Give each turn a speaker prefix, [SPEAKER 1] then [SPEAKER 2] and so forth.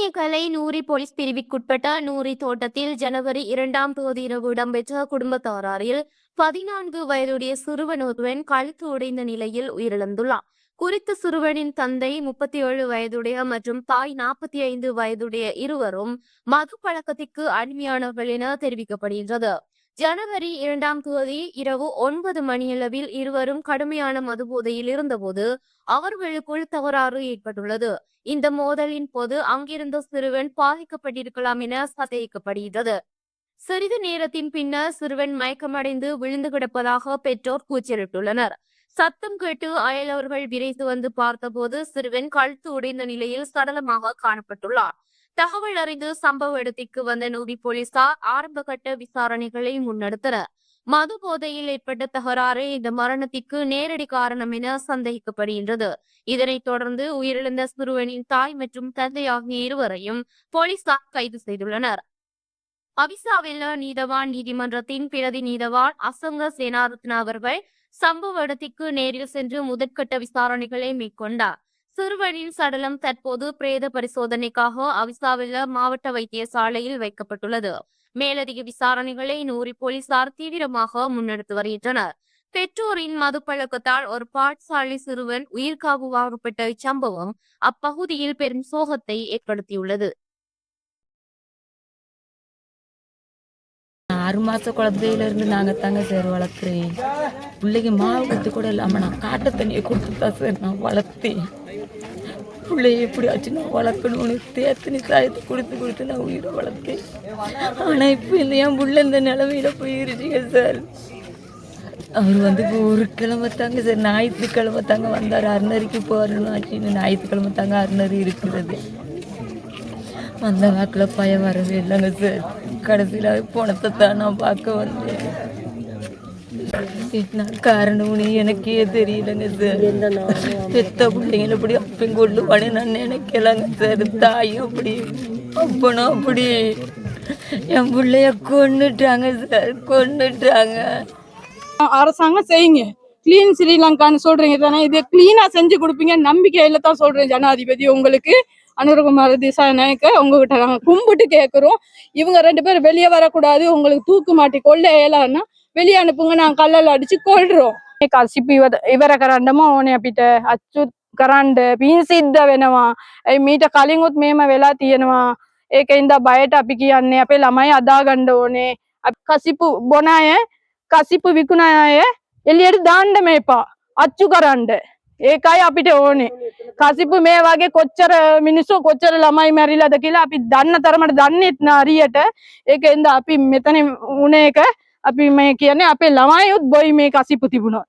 [SPEAKER 1] களியக்கலை Nouri police பிரிவுக்குட்பட்ட நூரி தோட்டத்தில் ஜனவரி 2ஆம் தேதி இரவு இடம்பெற்ற குடும்பத்தாரில் 14 வயதுடைய சிறுவன் ஒருவன் கழுத்து உடைந்த நிலையில் உயிரிழந்துள்ளார். குறித்த சிறுவனின் தந்தை 37 வயதுடைய மற்றும் தாய் 45 வயதுடைய இருவரும் மது பழக்கத்திற்கு அடிமையானவர்கள் என தெரிவிக்கப்படுகின்றது. ஜனவரி 2ஆம் தேதி இரவு 9 மணியளவில் இருவரும் கடுமையான மது போதையில் இருந்தபோது அவர்களுக்குள் தகராறு ஏற்பட்டுள்ளது. இந்த மோதலின் போது அங்கிருந்த சிறுவன் பாதிக்கப்பட்டிருக்கலாம் என சந்தேகிக்கப்படுகிறது. சிறிது நேரத்தின் பின்னர் சிறுவன் மயக்கமடைந்து விழுந்து கிடப்பதாக பெற்றோர் கூச்சலிட்டுள்ளனர். சத்தம் கேட்டு அயலவர்கள் விரைந்து வந்து பார்த்தபோது சிறுவன் கழுத்து உடைந்த நிலையில் சடலமாக காணப்பட்டுள்ளார். தகவல் அறிந்து சம்பவ இடத்திற்கு வந்த நூரி போலீசார் ஆரம்ப கட்ட விசாரணைகளை முன்னெடுத்தனர். மது போதையில் ஏற்பட்ட தகராறு இந்த மரணத்திற்கு நேரடி காரணம் என சந்தேகிக்கப்படுகின்றது. இதனைத் தொடர்ந்து உயிரிழந்த சிறுவனின் தாய் மற்றும் தந்தை ஆகிய இருவரையும் போலீசார் கைது செய்துள்ளனர். அவிசாவில் நீதவான் நீதிமன்றத்தின் பிரதி நீதவான் அசங்க சேனாரத்ன அவர்கள் சம்பவ இடத்திற்கு நேரில் சென்று முதற்கட்ட விசாரணைகளை மேற்கொண்டார். சிறுவனின் சடலம் தற்போது பிரேத பரிசோதனைக்காக அவிசாவில் மாவட்ட வைத்தியசாலையில் வைக்கப்பட்டுள்ளது. மேலதிக விசாரணைகளை நூரி போலீசார் தீவிரமாக முன்னெடுத்து வருகின்றனர். பெற்றோரின் மது பழக்கத்தால் ஒரு பாடசாலை சிறுவன் உயிர்காவுவாகப்பட்ட இச்சம்பவம் அப்பகுதியில் பெரும் சோகத்தை ஏற்படுத்தியுள்ளது.
[SPEAKER 2] 6 மாச குழந்தையில இருந்து நாங்க தாங்க சார் வளர்க்குறேன். பிள்ளைக்கு மாவு கொடுத்து கூட இல்லாம நான் காட்டு தண்ணியை கொடுத்து தான் சார் நான் வளர்த்தேன். பிள்ளைய எப்படியாச்சும் நான் வளர்க்கணும்னு தேத்தனி சாயத்தை கொடுத்து நான் உயிரை வளர்த்தேன். ஆனா இப்போ இந்த என் புள்ள இந்த நிலமையில போயிருச்சுங்க சார். அவர் ஒரு கிழமை தாங்க சார், ஞாயிற்றுக்கிழமை தாங்க வந்தார். அருணரிக்கு போறணும் ஆச்சுன்னு ஞாயிற்றுக்கிழமை தாங்க அருணரி இருக்கிறது. அந்த வாக்கில் பயம் வரவே இல்லைங்க சார். கடைசியில் போனத்தை தான் நான் பார்க்க வந்தேன். என்ன காரணம்னு எனக்கே தெரியலங்க சார். பெத்த பிள்ளைங்கள அப்படி அப்பயும் கொள்ளுவானே நான் நினைக்கலங்க சார். தாயும் அப்படி அப்பனும் அப்படி என் பிள்ளைய கொன்னுட்டாங்க சார், கொன்னுட்டாங்க.
[SPEAKER 3] அரசாங்கம் செய்யுங்க, கிளீன் ஸ்ரீலங்கான்னு சொல்றீங்க தானே, இதை கிளீனா செஞ்சு கொடுப்பீங்க நம்பிக்கையில தான் சொல்றேன். ஜனாதிபதி உங்களுக்கு அனுரகுமார் திசாநாயக்க உங்ககிட்ட நாங்க கும்பிட்டு கேட்கிறோம். இவங்க 2 பேரும் வெளியே வரக்கூடாது, உங்களுக்கு தூக்கு மாட்டி கொள்ள இயலான்னா வெளியே அனுப்புங்க, நாங்க கல்லல் அடிச்சு கொள்றோம். කසිපි ඉවර කරන්නම ඕනේ අපිට. අච්චුත් කරන්න පින් සිද්ධ වෙනවා. මීට කලින්ුත් මේම වෙලා තියෙනවා. ඒකින්ද බයට අපි කියන්නේ අපේ ළමයි අදා ගන්න ඕනේ. කසිපු බොන අය, කසිපු විකුණ අය එළියට දාන්න මේපා. අච්චු කරන්න. ඒකයි අපිට ඕනේ. කසිපු මේ වගේ කොච්චර මිනිස්සු කොච්චර ළමයි මැරිලාද කියලා අපි දන්න තරමට දන්නෙත් නෑ හරියට. ඒකින්ද අපි මෙතන උනේ එක අපි මේ කියන්නේ අපේ ළමයිුත් බොයි මේ කසිපු තිබුණා.